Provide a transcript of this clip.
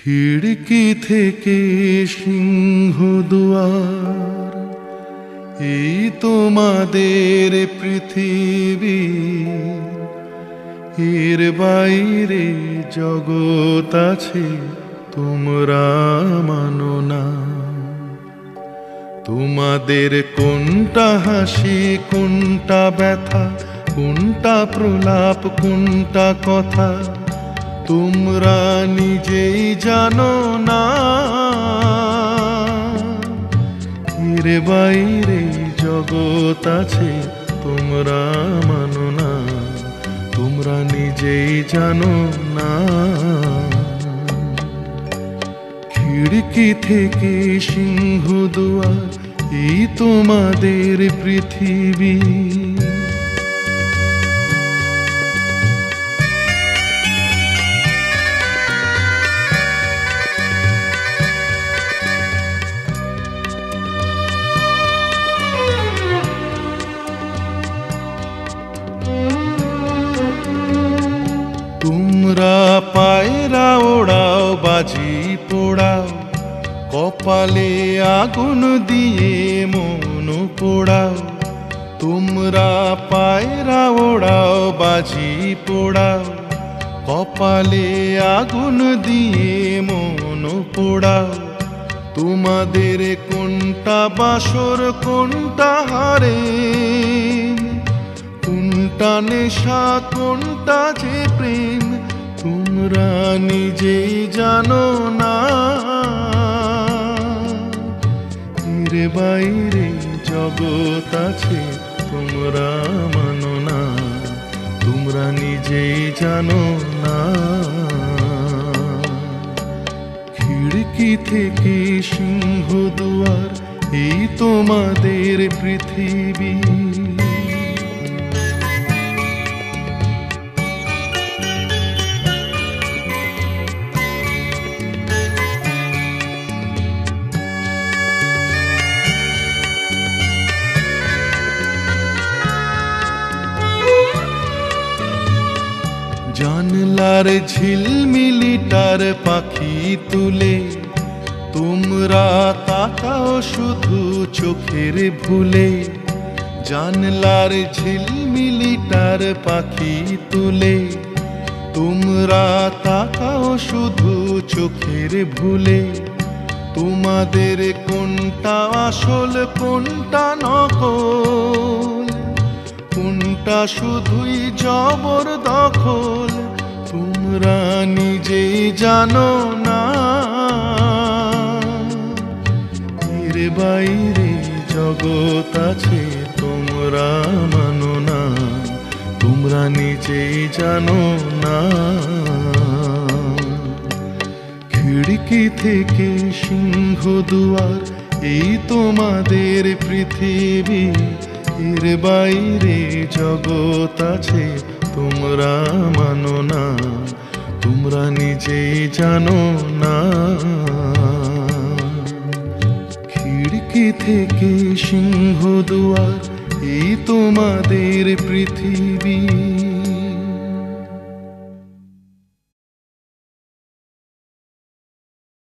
খিড়কি থেকে সিংহ দুয়ার, এই তোমাদের পৃথিবী, এর বাইরে জগৎ আছে তোমরা মানো না। তোমাদের কোনটা হাসি, কোনটা ব্যথা, কোনটা প্রলাপ, কোনটা কথা তোমরা নিজেই জানো না। এর বাইরে জগৎ আছে তোমরা মানো না, তোমরা নিজেই জানো না। খিড়কি থেকে সিংহ দুয়ার, এই তোমাদের পৃথিবী। তোমরা পায়রা ওড়াও, বাজি পোড়াও, কপালে আগুন দিয়ে মন পোড়াও। তোমরা পায়রা ওড়াও, বাজি পোড়াও, কপালে আগুন দিয়ে মন পোড়াও। তোমাদের কোনটা বাসর, কোনটা হারে, কোনটা নেশা, কোনটা যে প্রেম তোমরা নিজেই জানো না। এর বাইরে জগৎ আছে তোমরা মানো না, তোমরা নিজেই জানো না। খিড়কি থেকে সিংহ দুয়ার, এই তোমাদের পৃথিবী। জানলার ঝিলমিলিটার পাখি তুলে তোমরা তাকাও শুধু চোখের ভুলে। জানলার ঝিলমিলিটার পাখি তুলে তোমরা তাকাও শুধু চোখের ভুলে। তোমাদের কোনটা আসল, কোনটা নকল, কোনটা শুধুই জবর দখল তোমরা নিজেই জানো না। এর বাইরে জগৎ আছে তোমরা মানো না, তোমরা নিজেই জানো না। খিড়কি থেকে সিংহ দুয়ার, এই তোমাদের পৃথিবী। এর বাইরে জগৎ আছে তোমরা মানো না, তোমরা নিজেই জানো না। খিড়কি থেকে সিংহ দুয়ার, এই তোমাদের পৃথিবী।